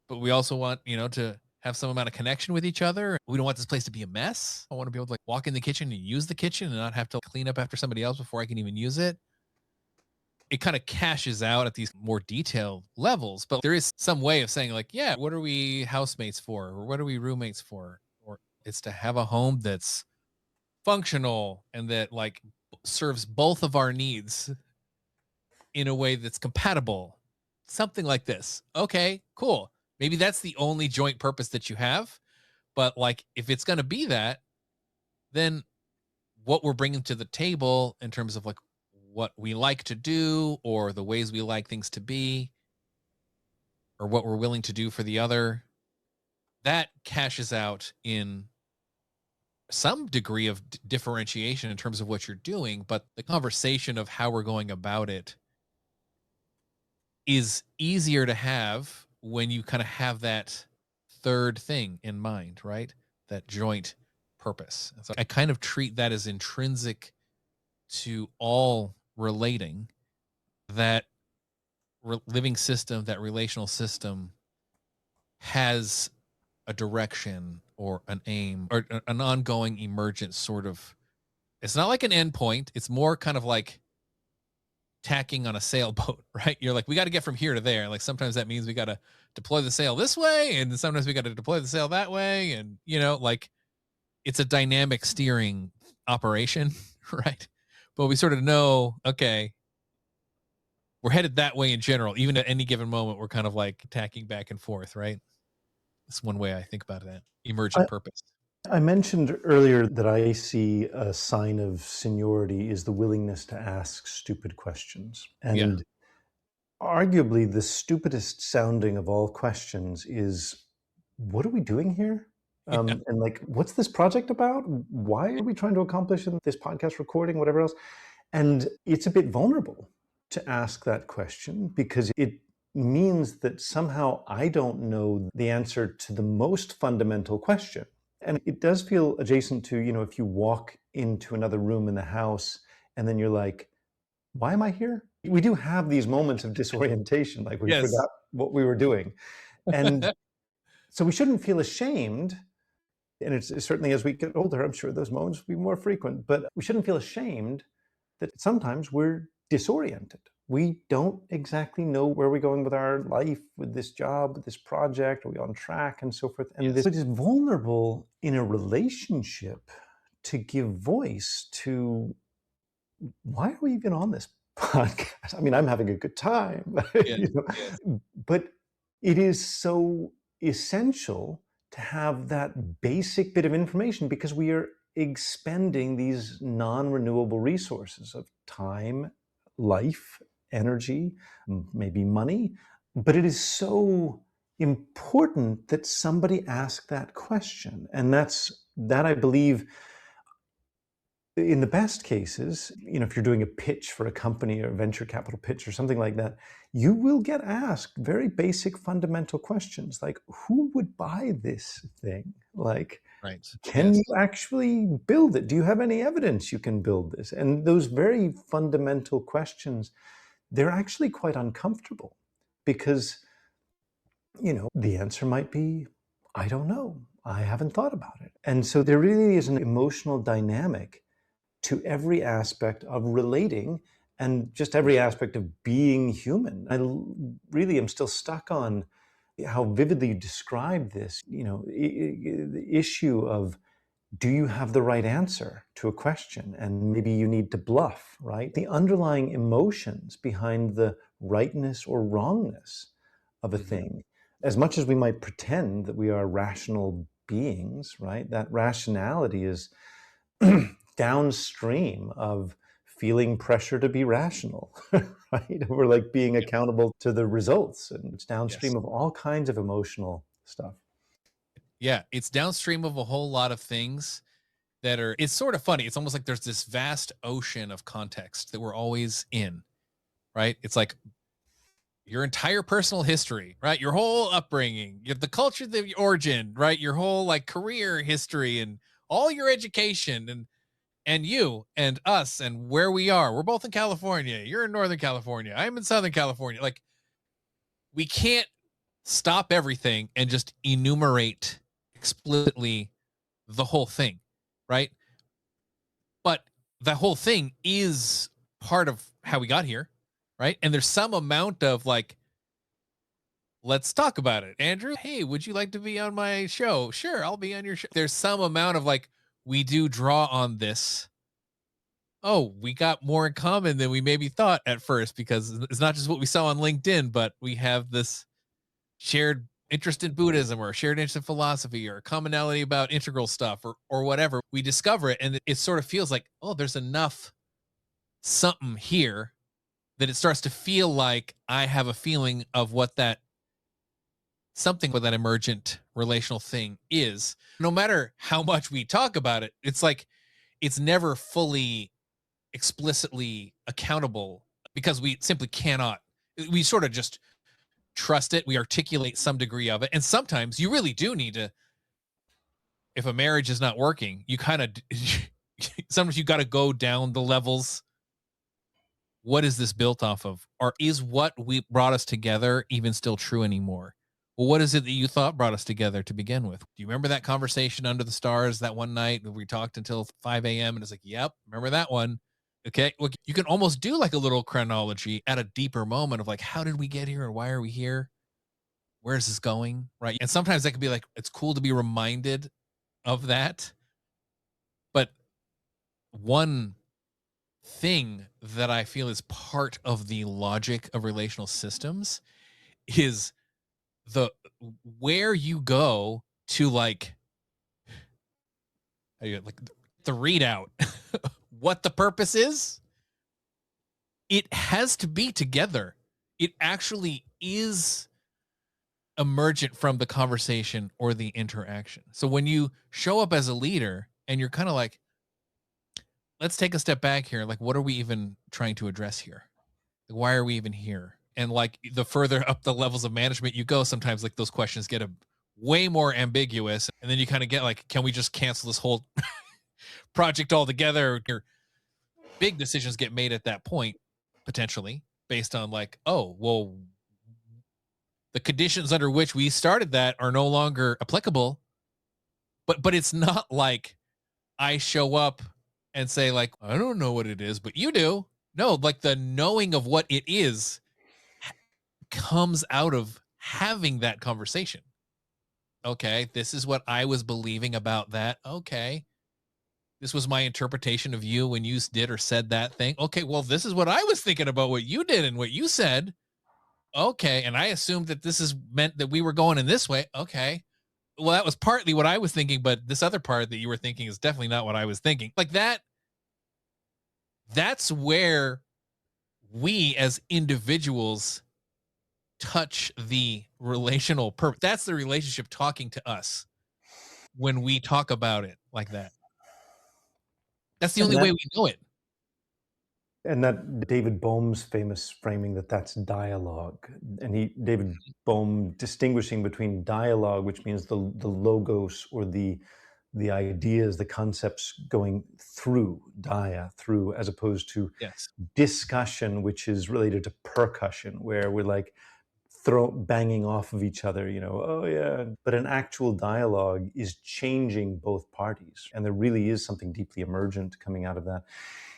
S2: but we also want, to have some amount of connection with each other. We don't want this place to be a mess. I want to be able to like walk in the kitchen and use the kitchen and not have to clean up after somebody else before I can even use it. It kind of cashes out at these more detailed levels, but there is some way of saying like, yeah, what are we housemates for? Or what are we roommates for? Or it's to have a home that's functional and that like serves both of our needs in a way that's compatible. Something like this. Okay, cool. Maybe that's the only joint purpose that you have. But like, if it's going to be that, then what we're bringing to the table in terms of like what we like to do or the ways we like things to be or what we're willing to do for the other, that cashes out in some degree of differentiation in terms of what you're doing. But the conversation of how we're going about it is easier to have when you kind of have that third thing in mind, right? That joint purpose. So I kind of treat that as intrinsic to all relating, that living system, that relational system has a direction or an aim or an ongoing emergent sort of. It's not like an endpoint. It's more kind of like tacking on a sailboat, right? You're like, we got to get from here to there. Like sometimes that means we got to deploy the sail this way, and sometimes we got to deploy the sail that way, and like it's a dynamic steering operation, right? But we sort of know, okay, we're headed that way in general. Even at any given moment, we're kind of like tacking back and forth, right? That's one way I think about that emergent purpose.
S1: I mentioned earlier that I see a sign of seniority is the willingness to ask stupid questions.
S2: Yeah.
S1: And arguably, the stupidest sounding of all questions is, what are we doing here?
S2: Yeah.
S1: And like, what's this project about? Why are we trying to accomplish in this podcast recording, whatever else? And it's a bit vulnerable to ask that question because it means that somehow I don't know the answer to the most fundamental question. And it does feel adjacent to, if you walk into another room in the house and then you're like, why am I here? We do have these moments of disorientation, like we
S2: Yes.
S1: forgot what we were doing. And so we shouldn't feel ashamed. And it's certainly as we get older, I'm sure those moments will be more frequent, but we shouldn't feel ashamed that sometimes we're disoriented. We don't exactly know where we're going with our life, with this job, with this project, are we on track, and so forth. And
S2: Yes.
S1: it is vulnerable in a relationship to give voice to, why are we even on this podcast? I mean, I'm having a good time,
S2: Yes. Yes.
S1: but it is so essential to have that basic bit of information because we are expending these non-renewable resources of time, life, energy, maybe money. But it is so important that somebody ask that question. And that I believe in the best cases, if you're doing a pitch for a company or a venture capital pitch or something like that, you will get asked very basic fundamental questions like, who would buy this thing? Like,
S2: Right.
S1: can
S2: Yes.
S1: you actually build it? Do you have any evidence you can build this? And those very fundamental questions, they're actually quite uncomfortable because, the answer might be, I don't know. I haven't thought about it. And so there really is an emotional dynamic to every aspect of relating and just every aspect of being human. Really am still stuck on how vividly you described this, the issue of, do you have the right answer to a question? And maybe you need to bluff, right? The underlying emotions behind the rightness or wrongness of a
S2: Mhm.
S1: thing. As much as we might pretend that we are rational beings, right? That rationality is downstream of feeling pressure to be rational, right? We're like being
S2: Yep.
S1: accountable to the results, and it's
S2: Yes.
S1: downstream of all kinds of emotional stuff.
S2: Yeah. It's downstream of a whole lot of things that are, it's sort of funny. It's almost like there's this vast ocean of context that we're always in, right? It's like your entire personal history, right? Your whole upbringing, the culture, the origin, right? Your whole like career history and all your education and you and us and where we are. We're both in California. You're in Northern California. I'm in Southern California. Like we can't stop everything and just enumerate explicitly the whole thing, right? But the whole thing is part of how we got here, right? And there's some amount of like, let's talk about it. Andrew, hey, would you like to be on my show? Sure, I'll be on your show. There's some amount of like, we do draw on this. Oh, we got more in common than we maybe thought at first because it's not just what we saw on LinkedIn, but we have this shared interest in Buddhism or shared interest in philosophy or a commonality about integral stuff or whatever. We discover it and it sort of feels like, oh, there's enough something here that it starts to feel like I have a feeling of what that something with that emergent relational thing is. No matter how much we talk about it, it's like it's never fully explicitly accountable because we simply cannot. We sort of just trust it. We articulate some degree of it. And sometimes you really do need to, if a marriage is not working, you kind of sometimes you got to go down the levels. What is this built off of? Or is what we brought us together even still true anymore? Well, what is it that you thought brought us together to begin with? Do you remember that conversation under the stars that one night we talked until 5 a.m. and it's like, yep, remember that one. Okay. Well, you can almost do like a little chronology at a deeper moment of like, how did we get here and why are we here? Where is this going? Right. And sometimes that could be like, it's cool to be reminded of that. But one thing that I feel is part of the logic of relational systems is the where you go to like the readout what the purpose is. It has to be together. It actually is emergent from the conversation or the interaction. So when you show up as a leader and you're kind of like, let's take a step back here, like what are we even trying to address here? Why are we even here? And like the further up the levels of management you go, sometimes like those questions get a way more ambiguous. And then you kind of get like, can we just cancel this whole project altogether? Your big decisions get made at that point, potentially based on like, oh, well, the conditions under which we started that are no longer applicable. But it's not like I show up and say like, I don't know what it is, but you do. No, like the knowing of what it is comes out of having that conversation. Okay, this is what I was believing about that. Okay. This was my interpretation of you when you did or said that thing. Okay, well, this is what I was thinking about what you did and what you said. Okay, and I assumed that this is meant that we were going in this way. Okay. Well, that was partly what I was thinking, but this other part that you were thinking is definitely not what I was thinking. Like that's where we as individuals touch the relational purpose. That's the relationship talking to us when we talk about it like that. That's the
S1: And
S2: only
S1: that
S2: way we know it.
S1: and that David Bohm's famous framing that that's dialogue. And David Bohm distinguishing between dialogue, which means the logos or the ideas, the concepts going through through, as opposed to
S2: Yes.
S1: discussion, which is related to percussion, where we're like banging off of each other, oh yeah. But an actual dialogue is changing both parties, and there really is something deeply emergent coming out of that.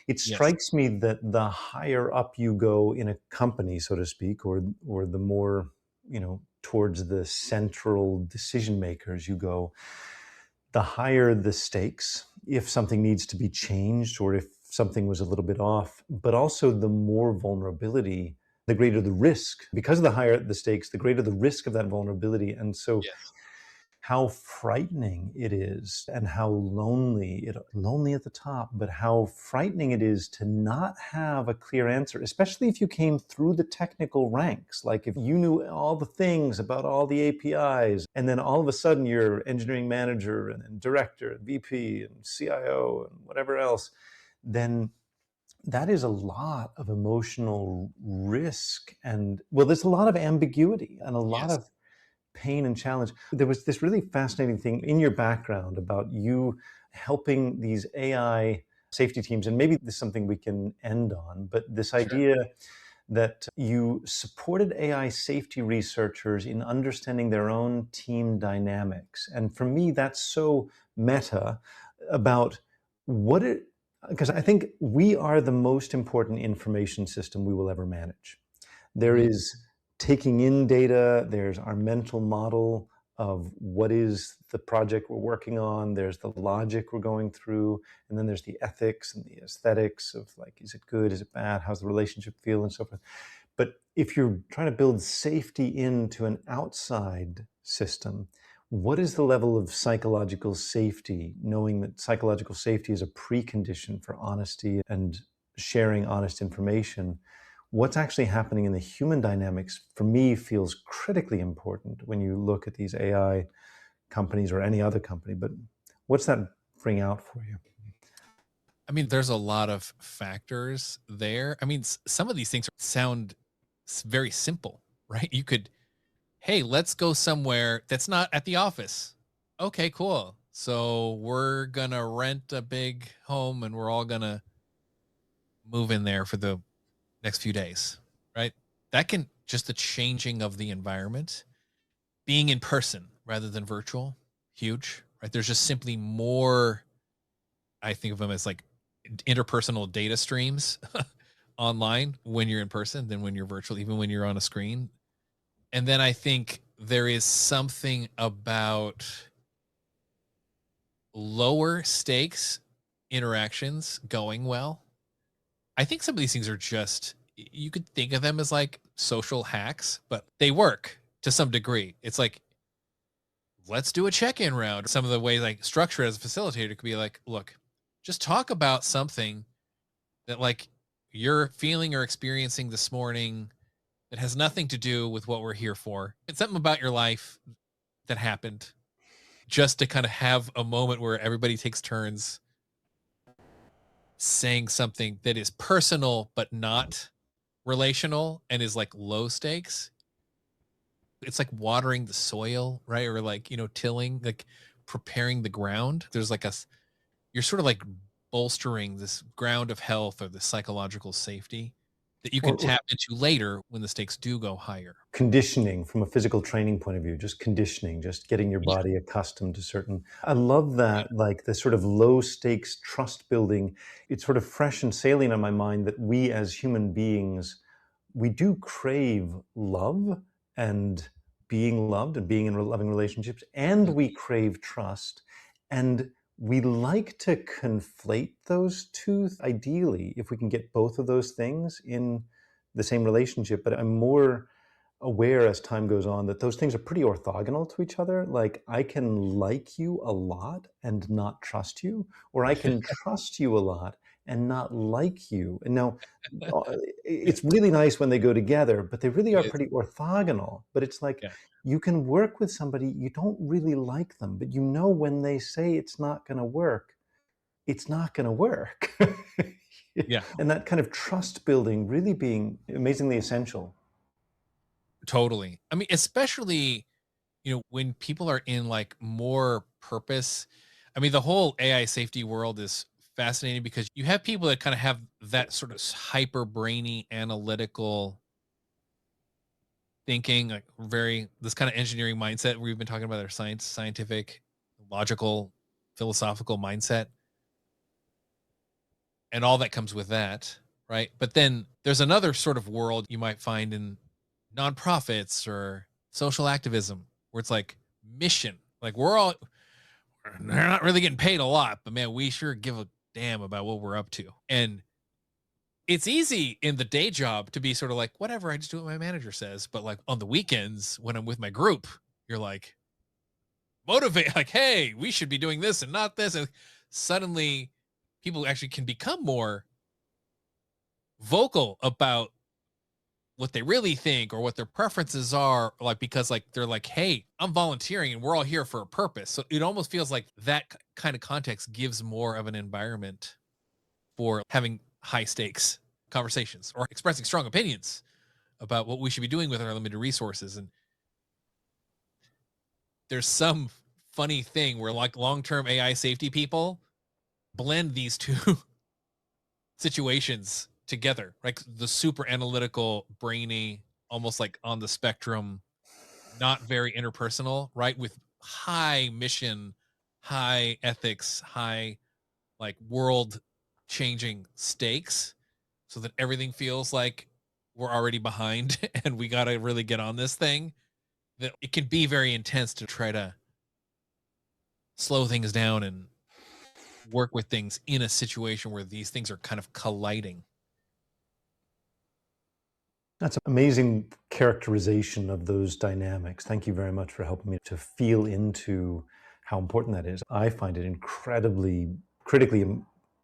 S1: It
S2: Yes.
S1: strikes me that the higher up you go in a company, so to speak, or the more towards the central decision makers you go, the higher the stakes if something needs to be changed or if something was a little bit off, but also the more vulnerability, the greater the risk. Because of the higher the stakes, the greater the risk of that vulnerability. And so
S2: Yes.
S1: how frightening it is and how lonely at the top, but how frightening it is to not have a clear answer, especially if you came through the technical ranks. Like if you knew all the things about all the APIs, and then all of a sudden you're engineering manager and director and VP and CIO and whatever else, then that is a lot of emotional risk. And well, there's a lot of ambiguity and a lot
S2: Yes.
S1: of pain and challenge. There was this really fascinating thing in your background about you helping these AI safety teams, and maybe this is something we can end on, but this
S2: Sure.
S1: idea that you supported AI safety researchers in understanding their own team dynamics. And for me, that's so meta about what it, because I think we are the most important information system we will ever manage. There
S2: Mhm.
S1: is taking in data, there's our mental model of what is the project we're working on, there's the logic we're going through, and then there's the ethics and the aesthetics of like, is it good, is it bad, how's the relationship feel, and so forth. But if you're trying to build safety into an outside system, what is the level of psychological safety, knowing that psychological safety is a precondition for honesty and sharing honest information? What's actually happening in the human dynamics, for me, feels critically important when you look at these AI companies or any other company. But what's that bring out for you?
S2: I mean, there's a lot of factors there. I mean, some of these things sound very simple, right? You could, hey, let's go somewhere that's not at the office. Okay, cool. So we're gonna rent a big home and we're all gonna move in there for the next few days, right? That can just the changing of the environment, being in person rather than virtual, huge, right? There's just simply more, I think of them as like interpersonal data streams online when you're in person than when you're virtual, even when you're on a screen. And then I think there is something about lower stakes interactions going well. I think some of these things are just, you could think of them as like social hacks, but they work to some degree. It's like, let's do a check-in round. Some of the ways like structure as a facilitator could be like, look, just talk about something that like you're feeling or experiencing this morning that has nothing to do with what we're here for. It's something about your life that happened, just to kind of have a moment where everybody takes turns saying something that is personal but not relational and is like low stakes. It's like watering the soil, right? Or like, tilling, like preparing the ground. There's like you're sort of like bolstering this ground of health or the psychological safety that you can
S1: Or
S2: tap into later when the stakes do go higher.
S1: conditioning from a physical training point of view, just conditioning, just getting your
S2: Yeah.
S1: body accustomed to certain. I love that, like the sort of low stakes trust building. It's sort of fresh and salient on my mind that we as human beings, we do crave love and being loved and being in loving relationships, and
S2: Mhm.
S1: we crave trust. And we like to conflate those two, ideally, if we can get both of those things in the same relationship. But I'm more aware as time goes on that those things are pretty orthogonal to each other. Like I can like you a lot and not trust you, or I can trust you a lot and not like you. And now uh,
S2: Yeah,
S1: it's really nice when they go together, but they really
S2: it
S1: are
S2: is.
S1: pretty orthogonal. But it's like
S2: Yeah.
S1: you can work with somebody, you don't really like them, but you know when they say it's not going to work, it's not going to work.
S2: Yeah,
S1: And that kind of trust building really being amazingly essential.
S2: totally. I mean, especially, when people are in like more purpose. I mean, the whole AI safety world is fascinating because you have people that kind of have that sort of hyper brainy analytical thinking, like very this kind of engineering mindset we've been talking about, our scientific, logical, philosophical mindset, and all that comes with that, right? But then there's another sort of world you might find in nonprofits or social activism where it's like mission. Like they're not really getting paid a lot, but man, we sure give a damn about what we're up to. And it's easy in the day job to be sort of like, whatever, I just do what my manager says. But like on the weekends when I'm with my group, you're like, motivate, like, hey, we should be doing this and not this. And suddenly people actually can become more vocal about what they really think or what their preferences are, like because like they're like, hey, I'm volunteering and we're all here for a purpose. So it almost feels like that kind of context gives more of an environment for having high stakes conversations or expressing strong opinions about what we should be doing with our limited resources. And there's some funny thing where like long-term AI safety people blend these two situations together, like the super analytical, brainy, almost like on the spectrum, not very interpersonal, right? With high mission, high ethics, high like world changing stakes, so that everything feels like we're already behind and we got to really get on this thing. That it can be very intense to try to slow things down and work with things in a situation where these things are kind of colliding.
S1: That's an amazing characterization of those dynamics. Thank you very much for helping me to feel into how important that is. I find it incredibly critically.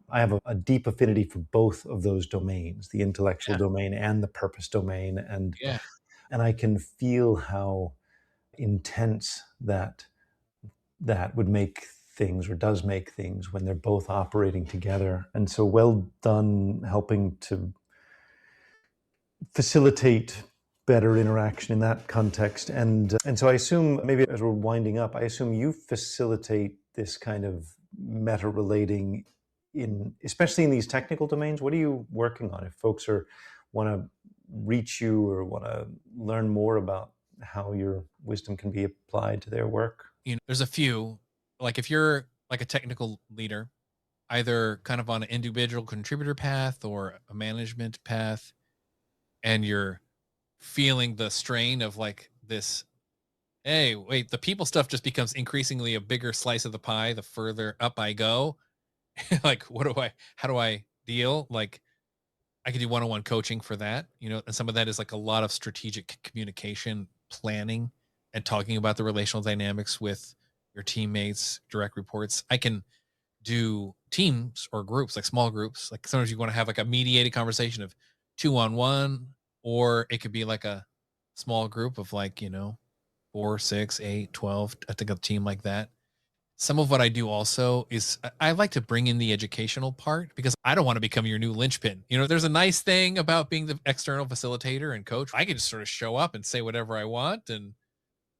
S1: I have a deep affinity for both of those domains, the intellectual
S2: Yeah.
S1: domain and the purpose domain,
S2: Yeah.
S1: and I can feel how intense that would make things or does make things when they're both operating together. And so well done helping to facilitate better interaction in that context. And so I assume maybe as we're winding up, I assume you facilitate this kind of meta relating in, especially in these technical domains? What are you working on if folks are want to reach you or want to learn more about how your wisdom can be applied to their work?
S2: There's a few, like if you're like a technical leader, either kind of on an individual contributor path or a management path, and you're feeling the strain of like this, hey, wait, the people stuff just becomes increasingly a bigger slice of the pie the further up I go. Like, how do I deal? Like, I could do one-on-one coaching for that, and some of that is like a lot of strategic communication planning and talking about the relational dynamics with your teammates, direct reports. I can do teams or groups, like small groups. Like sometimes you want to have like a mediated conversation of 2-on-1, or it could be like a small group of like, 4, 6, 8, 12. I think a team like that. Some of what I do also is I like to bring in the educational part because I don't want to become your new linchpin. There's a nice thing about being the external facilitator and coach. I can just sort of show up and say whatever I want, and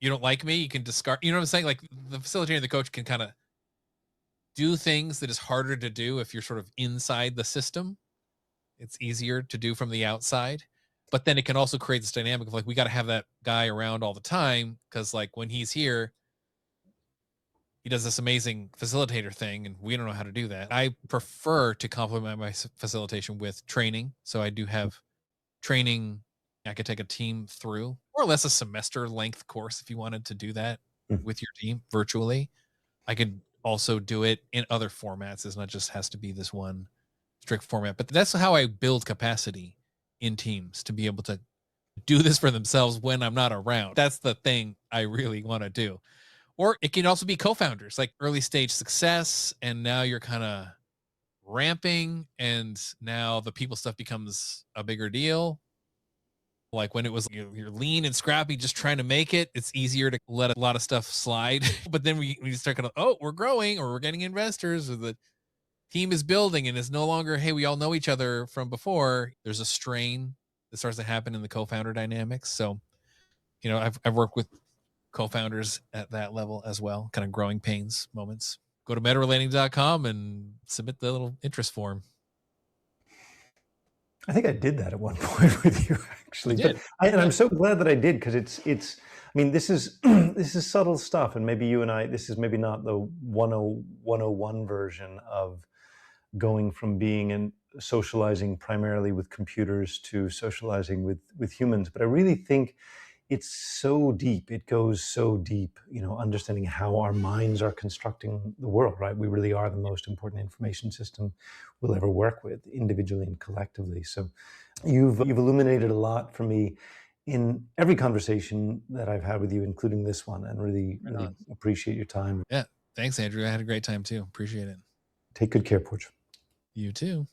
S2: you don't like me, you can discard. You know what I'm saying? Like the facilitator and the coach can kind of do things that is harder to do if you're sort of inside the system. It's easier to do from the outside. But then it can also create this dynamic of like, we got to have that guy around all the time because, like, when he's here, he does this amazing facilitator thing, and we don't know how to do that. I prefer to complement my facilitation with training. So I do have training I could take a team through, more or less a semester length course if you wanted to do that
S1: Mhm.
S2: with your team virtually. I could also do it in other formats. It's not just has to be this one strict format, but that's how I build capacity in teams to be able to do this for themselves when I'm not around. That's the thing I really want to do. Or it can also be co-founders, like early stage success, and now you're kind of ramping, and now the people stuff becomes a bigger deal. Like when it was you're lean and scrappy, just trying to make it, it's easier to let a lot of stuff slide. But then we start kind of, oh, we're growing, or we're getting investors, or the team is building, and it's no longer, hey, we all know each other from before. There's a strain that starts to happen in the co-founder dynamics. So, I've worked with co-founders at that level as well, kind of growing pains moments. Go to metarelating.com and submit the little interest form.
S1: I think I did that at one point with you, actually,
S2: You
S1: but
S2: did.
S1: and
S2: Yeah.
S1: I'm so glad that I did because it's. I mean, this is this is subtle stuff, and maybe you and I. This is maybe not the 101 version of going from being and socializing primarily with computers to socializing with humans. But I really think it's so deep. It goes so deep, understanding how our minds are constructing the world, right? We really are the most important information system we'll ever work with, individually and collectively. So you've illuminated a lot for me in every conversation that I've had with you, including this one, and really,
S2: Right
S1: really
S2: on.
S1: appreciate your time.
S2: Yeah. Thanks, Andrew. I had a great time too. Appreciate it.
S1: Take good care, Porch.
S2: You too.